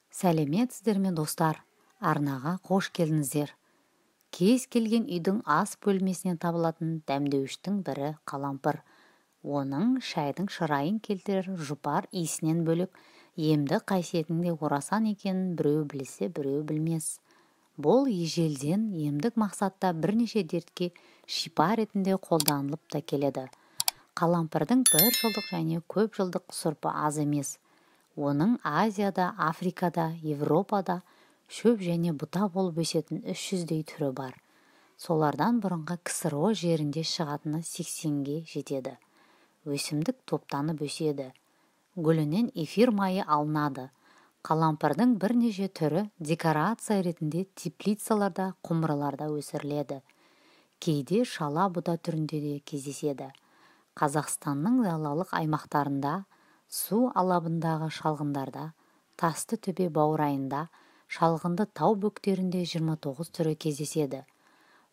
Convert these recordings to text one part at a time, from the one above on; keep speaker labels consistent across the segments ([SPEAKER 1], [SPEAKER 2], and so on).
[SPEAKER 1] Сәлеметсіздер ме достар, арнаға қош келдіңіздер. Кез келген үйдің ас бөлмесінен табылатын дәмдеуіштің бірі қалампыр. Оның шайдың шырайын келтірер жұпар иісінен бөлек емді қасиетінде орасан екенін біреу білсе, біреу білмес. Бұл ежелден емдік мақсатта бірнеше дертке шипа ретінде қолданылып та келеді. Қалампырдың бір жылдық және көп жылдық сұрпы аз емес. Оның Азияда, Африкада, Европада шөп және бұта болып өсетін 300-дей түрі бар. Солардан бұрынғы КСРО жерінде шығатыны 80-ге жетеді. Өсімдік топтанып өседі. Гүлінен эфир майы алынады. Қалампырдың бірнеше түрі декорация ретінде теплицаларда, құмыраларда өсіріледі. Кейде шала бұта түрінде де кездеседі. Қазақстанның далалық аймақтарында, су алабындағы шалғындарда, тасты төбе баурайында, шалғынды тау бөктерінде 29 түрі кездеседі.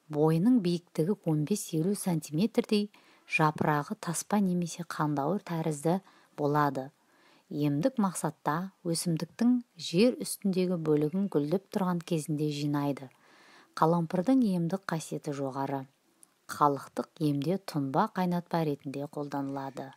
[SPEAKER 1] Бойының биіктігі 15-50 сантиметрдей, жапырағы таспа немесе қандауыр тәрізді болады. Емдік мақсатта өсімдіктің жер үстіндегі бөлігін гүлдеп тұрған кезінде жинайды. Қалампырдың емдік қасиеті жоғары. Халықтық емде тұнба қайнатпа ретінде қолданылады.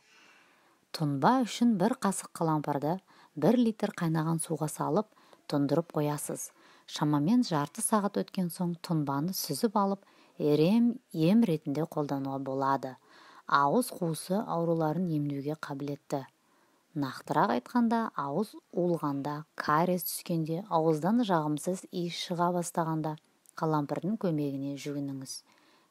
[SPEAKER 1] Тұнба үшін бір қасық қалампырды 1 литр қайнаған суға салып, тұндырып қоясыз. Шамамен жарты сағат өткен соң тұнбаны сүзіп алып, ем ретінде қолдануға болады. Ауыз қуысы ауруларын емдеуге қабілетті. Нақтырақ айтқанда, ауыз улғанда, кариес түскенде, ауыздан жағымсыз иіс шыға бастағанда қалампырдың көмегіне жүгініңіз.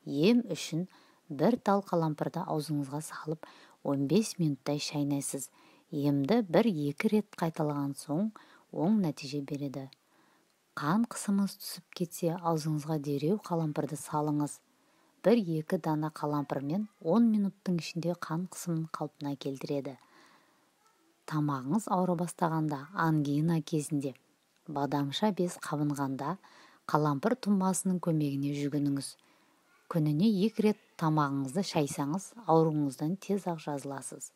[SPEAKER 1] Ем үшін бір тал қалампырды аузыңызға салып, 15 минуттай шайнайсыз. Емді 1-2 рет қайталаған соң оң нәтиже береді. Қан қысымыңыз түсіп кетсе, аузыңызға дереу қалампырды салыңыз. 1-2 дана қалампырмен 10 минуттың ішінде қан қысымын қалпына келтіреді. Тамағыңыз ауыры бастағанда, ангина кезінде, бадамша без қабынғанда, қалампыр тұнбасының көмегіне жүгініңіз. Күніне 2 рет тамағыңызды шайсаңыз, ауруыңыздан тез ақ жазыласыз.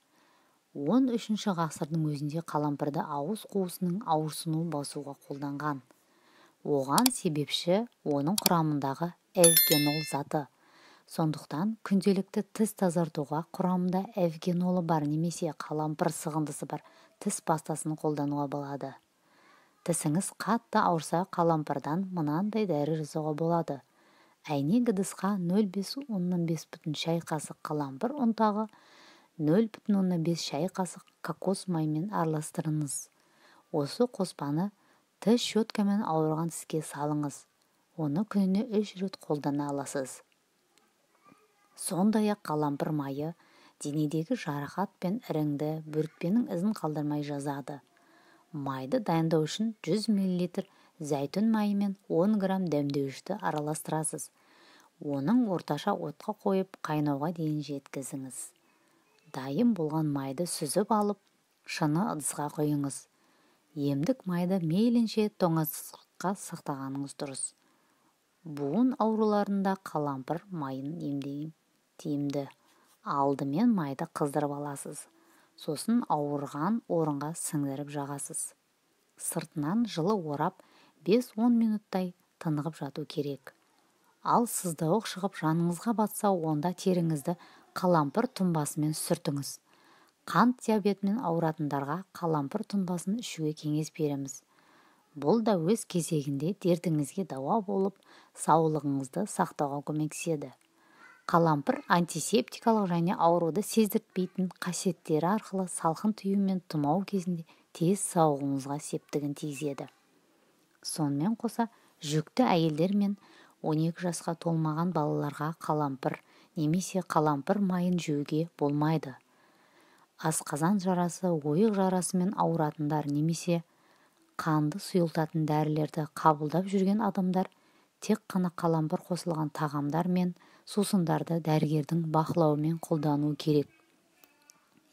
[SPEAKER 1] 13 ғасырдың өзінде қалампырды ауыз қуысының ауырсыну басуға қолданған. Оған себепші оның құрамындағы эвгенол заты. Сондықтан күнделікті тіс тазартуға құрамында эвгенолы бар немесе қалампыр сығындысы бар тіс пастасын қолдануға болады. Тісіңіз қатты ауырса, қалампырдан мынандай дәрі жасауға болады. Әйнек ыдысқа 0,5 шай қасық қалампыр ұнтағы, 0,5 шай қасық кокос маймен араластырыңыз. Осы қоспаны тіс щеткамен ауырған тіске салыңыз. Оны күніне 3 рет қолдана аласыз. Сондай-ақ қалампыр майы денедегі жарақат пен іріңді, бөртпенің ізін қалдырмай жазады. Майды дайындау үшін 100 мл зәйтүн майы мен 10 грамм дәмдеуішті араластырасыз. Оның орташа отқа қойып, қайнауға дейін жеткізіңіз. Дайын болған майды сүзіп алып, шыны ыдысқа қойыңыз. Емдік майды мейлінше тоңазытқышқа сақтағаныңыз дұрыс. Буын ауруларында қалампыр майын емдеген тиімді. Алдымен майды қыздырып аласыз. Сосын ауырған орынға сіңдіріп жағасыз. Сыртынан жылы орап 5-10 минуттай тынығып жату керек. Ал сыздауық шығып жаныңызға батса, онда теріңізді қалампыр тұнбасымен сүртіңіз. Қант диабетімен ауыратындарға қалампыр тұнбасын ішуге кеңес береміз. Бұл да өз кезегінде дертіңізге дауа болып, саулығыңызды сақтауға көмектеседі. Қалампыр антисептикалық және ауруды сездіртпейтін қасиеттері арқылы салқын тию мен тұмау кезінде тез сауығуыңызға септігін тигізеді. Сонымен қоса, жүкті әйелдер мен 12 жасқа толмаған балаларға қалампыр немесе қалампыр майын жеуге болмайды. Асқазан жарасы, ойық жарасымен ауыратындар немесе қанды сұйылтатын дәрілерді қабылдап жүрген адамдар тек қана қалампыр қосылған тағамдар мен сусындарды дәрігердің бақылауымен қолдану керек.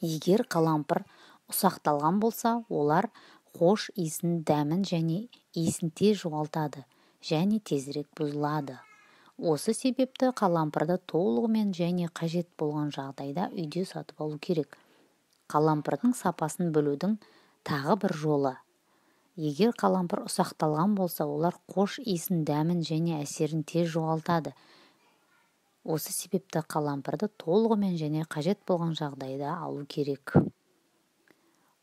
[SPEAKER 1] Егер қалампыр ұсақталған болса, олар хош иісін, дәмін және иісін тез жоғалтады және тезірек бұзылады. Осы себепті қалампырды толығымен және қажет болған жағдайда үйде сатып алу керек. Қалампырдың сапасын білудің тағы бір жолы. Егер қалампыр ұсақталған болса, олар қош иісін, дәмін және әсерін тез жоғалтады. Осы себепті қалампырды толығымен және қажет болған жағдайда алу керек.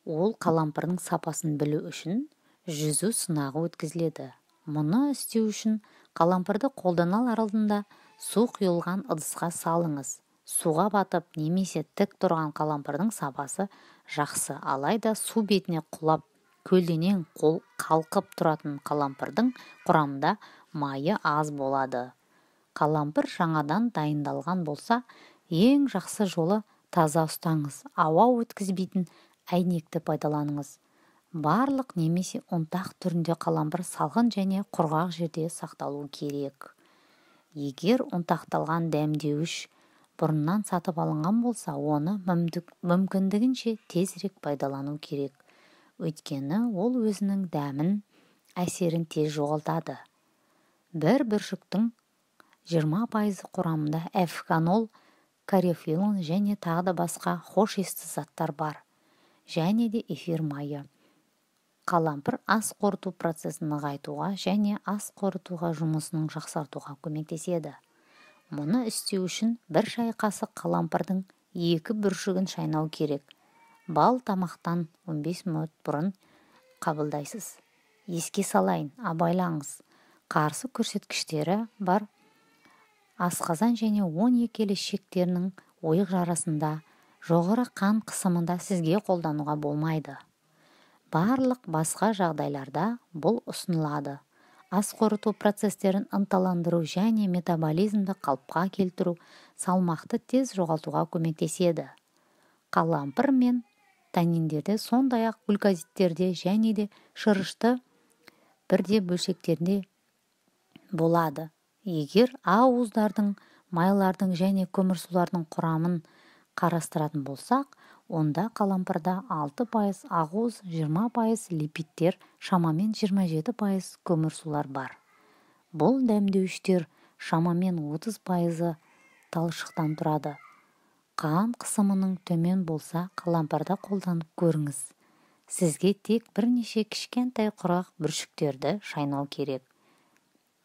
[SPEAKER 1] Ол қалампырдың сапасын білу үшін жүзу сынағы өткізіледі. Мұны істеу үшін қалампырды қолданар алдында су құйылған ыдысқа салыңыз. Суға батып немесе тік тұрған қалампырдың сапасы жақсы, алайда су бетіне құлап көлденең қалқып тұратын қалампырдың құрамында майы аз болады. Қалампыр жаңадан дайындалған болса, ең жақсы жолы таза ұстаңыз. Ауа өткізбейтін әйнекті пайдаланыңыз. Барлық немесе ұнтақ түрінде қалампыр салқын және құрғақ жерде сақталу керек. Егер ұнтақталған дәмдеуіш бұрыннан сатып алынған болса, оны мүмкіндігінше тезірек пайдалану керек. Өйткені ол өзінің дәмін, әсерін тез жоғалтады. Бір бүршіктің 20% құрамында эфганол, кариферол және тағы да басқа хош иісті заттар бар, және де эфир майы. Қалампыр ас қорыту процесін нығайтуға және ас қорытуға жұмысының жақсартуға көмектеседі. Мұны істеу үшін бір шай қасық қалампырдың 2 бүршігін шайнау керек. Бал тамақтан 15 минут бұрын қабылдайсыз. Еске салайын, абайлаңыз. Қарсы көрсеткіштері бар асқазан және 12 келешектерінің ойық жарасында, жоғары қан қысымында сізге қолдануға болмайды. Барлық басқа жағдайларда бұл ұсынылады. Ас қорыту процестерін ынталандыру және метаболизмді қалыпқа келтіру салмақты тез жоғалтуға көмектеседі. Қалампыр мен танниндерде, сондай-ақ глюкозидтерде және де шырышты бірде бөлшектерінде болады. Егер ақуыздардың, майлардың және көмірсулардың құрамын қарастыратын болсақ, онда қалампырда 6% ақуыз, 20% липидтер, шамамен 27% көмірсулар бар. Бұл дәмдеуіштер шамамен 30% талшықтан тұрады. Қан қысымының төмен болса, қалампырда қолданып көріңіз. Сізге тек бірнеше кішкентай құрақ бүршіктерді шайнау керек.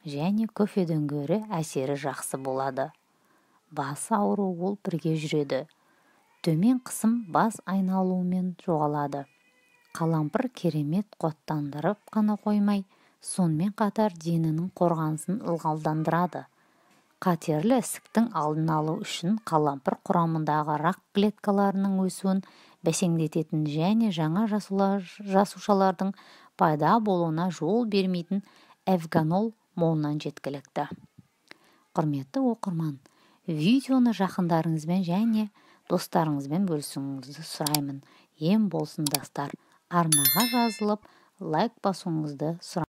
[SPEAKER 1] Және кофеден гөрі әсері жақсы болады. Бас ауыру ол бірге жүреді. Төмен қысым бас айналуымен жоғалады. Қалампыр керемет қуаттандырып қана қоймай, сонымен қатар дененің қорғанысын ылғалдандырады. Қатерлі ісіктің алдын алу үшін қалампыр құрамындағы рак клеткаларының өсуін бәсеңдететін және жаңа жасушалардың пайда болуына жол бермейтін эфганол молынан жеткілікті. Құрметті оқырман, видеоны жақындарыңызбен және достарыңызбен бөлісуіңізді сұраймын. Ем болсын достар. Арнаға жазылып, лайк басуыңызды сұраймын.